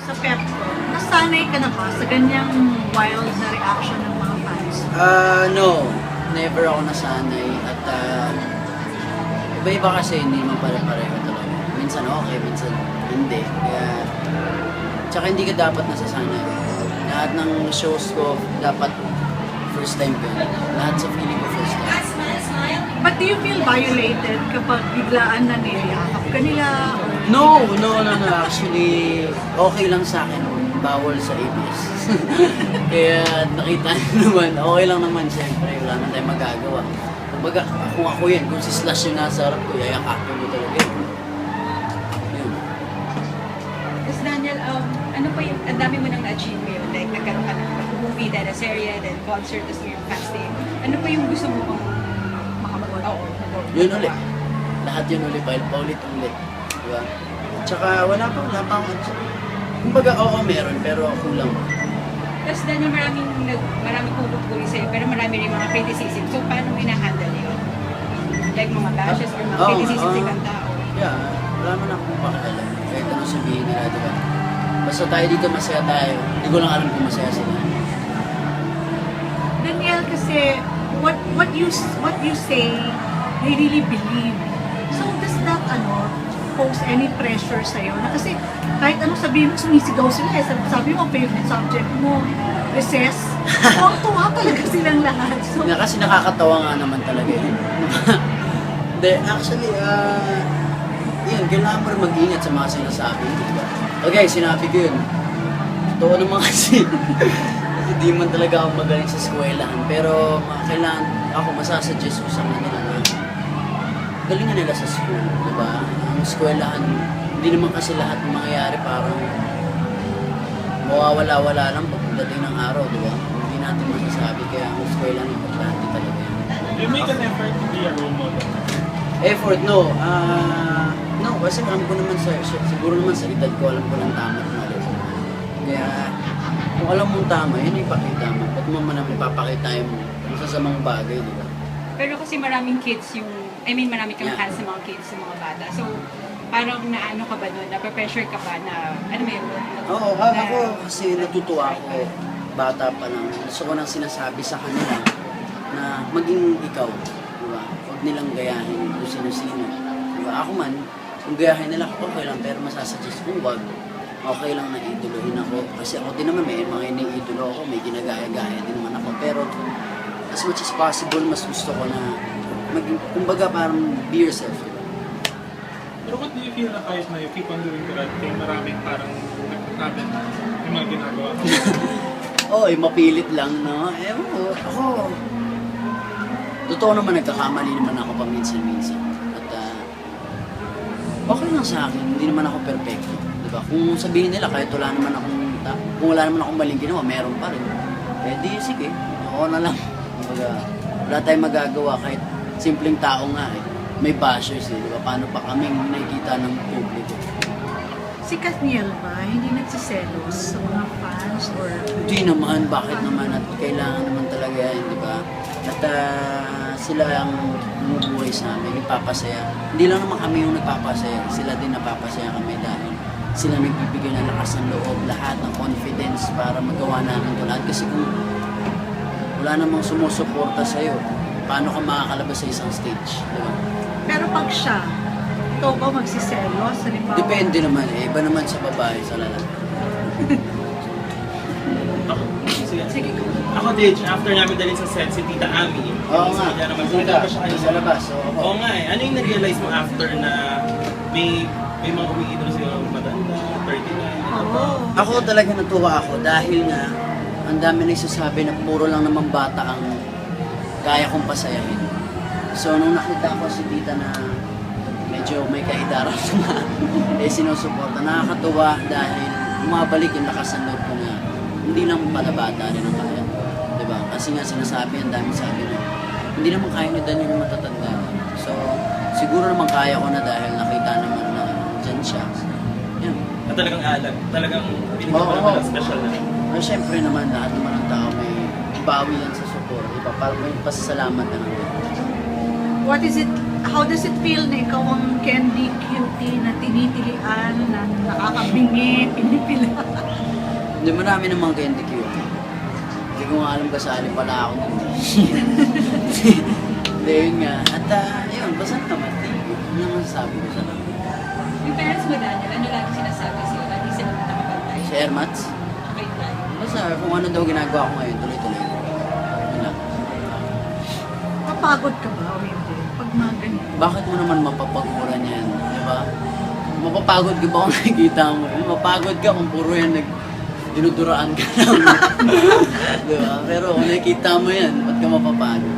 sa Pepco, nasanay ka na ba sa ganyang wild na reaction ng mga fans? No. Never ako nasanay. At iba-iba kasi hindi man pare-pareho talaga. Minsan okay, minsan hindi. Kaya, tsaka hindi ka dapat nasasanay. Lahat ng shows ko, dapat first time ko. Lahat sa feeling ko first time. But do you feel violated kapag biglaan na niyayakap ka nila? No. Actually, okay lang sa akin. Bawal sa ABS. Kaya nakita niyo naman, okay lang naman siyempre. Wala na tayong magagawa. Kumbaga, kung ako yan, kung si Slash yung nasa harap ko, yayakapin mo talaga yun. Yun. Tapos Daniel, ano pa yung, ang dami mo nang na-achieve ngayon? Like, nagkaroon ka ng movie, then a serye, then concert, tapos yung fans day. Ano pa yung gusto mo pang makapag-on? Oo. Yun ulit. Lahat yun ulit, paulit-ulit. Diba? Tsaka wala pa akong kumbaga, oo meron, pero kulang. Tapos Daniel, maraming pupupuri sa'yo, pero marami rin mga criticism. So, paano mo ina-handle yun? Like mga bashes or mga criticism sa ibang tao? Yeah, wala man akong pakialam. Kahit anong sabihin nila, diba? Basta tayo dito, masaya tayo. Hindi ko lang alam kung masaya sila. Daniel, kasi what you say, they really believe. So does that pose any pressure sa'yo? Na kasi kahit anong sabihin mo, sumisigaw sila eh. Sabi mo, favorite subject mo, recess. Tuwa talaga silang lahat. So, Kasi nakakatawa nga naman talaga yun. Hindi, actually, yun, kailangan mo rin mag-ingat sa mga sinasabi. Diba? Okay, sinabi ko yun. Totoo naman kasi. Hindi man talaga ako magaling sa eskwelahan. Pero kailangan, ako masasuggest ko sa kanila na galingan nila sa school, diba? Ang eskwelahan, hindi naman kasi lahat ng mangyayari parang mawawala-wala lang pagdating ng araw, diba? Hindi natin masasabi, kaya ang eskwelahan importante talaga yun. You make an effort to be a role model. Effort, no. No, kasi alam ko naman siguro naman sa edad ko, alam ko ng tama at mali. Kaya, kung alam mong tama, yun ipakita mo. Ba't mo naman ipapakita mo masasamang bagay, diba? Pero kasi maraming kids marami kang fans sa mga kids, sa mga bata. So, parang naano ka ba nun? Nape-pressure ka ba na, ano mo yun? Oo, ako kasi natutuwa ako. Bata pa lang. Gusto ko nang sinasabi sa kanila na maging ikaw. Diba? Huwag nilang gayahin kung sino-sino. Diba? Ako man, kung gayahin nila, okay lang. Pero masasuggest kung wag, okay lang na idolohin ako. Kasi ako din naman, may mga iniidolo ako, may ginagaya-gaya din naman ako. Pero as much as possible, mas gusto ko na maging, kumbaga parang be yourself. Pero what do you feel na kahit na you keep on doing the right thing, maraming parang nagtatabit yung mga ginagawa ko? Oo, mapilit lang, no? Ako, totoo naman, nagkakamali naman ako paminsan-minsan. At okay lang sa akin, hindi naman ako perfecto. Diba? Kung sabihin nila, kahit wala naman akong maling ginawa, meron pa rin. Eh di, sige, ako na lang. Kumbaga, wala tayong magagawa kahit simpleng tao nga eh. May bashers eh, di ba? Paano pa kaming nakikita ng publiko? si Katniel ba, hindi nagsiselos sa mga fans or... Hindi naman, bakit naman? At kailangan naman talaga yan, di ba? At sila ang bumubuhay sa amin, nagpapasaya. Hindi lang naman kami yung nagpapasaya, sila din napapasaya kami dahil sila nagbibigay ng lakas ng loob, lahat ng confidence para magawa namin ito lahat. Kasi kung wala namang sumusuporta sa'yo, paano ka makakalabas sa isang stage, di ba? Pero pag siya, ikaw ba magsiselos? Halimbawa, Depende naman eh, iba naman sa babae, sa lalaki. Sige, Ako, Dej, after namin dalhin sa set, si Tita Ami. Oo nga, naman Tita, pa siya kanina. sa labas. Oo nga eh. Ano yung na-realize mo after na may mga umiidol sa'yo matanda, 39? Oo. Ako talaga natuwa ako dahil nga ang dami nagsasabi na puro lang naman bata ang kaya kong pasayahin. So nung nakita ko si Tita na medyo may kaedara na sinusuporta, nakakatuwa dahil bumabalik yung lakas ng loob ko na hindi lang pala bata rin ang kaya. Diba? Kasi nga sinasabi, ang dami sabi na hindi naman kaya ni Daniel yung matatanda. So siguro naman kaya ko na dahil nakita naman na dyan siya. Yan. At talagang alag, talagang pinigyan Oo, mo naman ng special na. Pero syempre naman, lahat naman ng tao may bawi yan sa support. Diba? Parang may pasasalamat na lang. What is it, how does it feel na ikaw ang candy cutie na tinitilian, na nakakabingi, pinipila? Hindi, marami namang candy Q. Hindi ko nga alam kasali pala ako nun. Hindi, yun nga. At yun, basta naman. Yun naman sabi ko sa namin. Yung parents mo, Daniel, ano lagi sinasabi sa'yo? Lagi sila nakapantay. Si Ermats, Okay, Daniel. basta kung ano daw ginagawa ko ngayon, tuloy-tuloy. Yun lang. Mapagod ka ba o hindi? Pag mga ganito. Bakit mo naman mapapagmura niyan? Di ba? Mapapagod ka ba kung nakikita mo? Mapagod ka kung puro yan dinuduraan ka lang. Di ba? Pero kung nakikita mo yan, ba't ka mapapagod?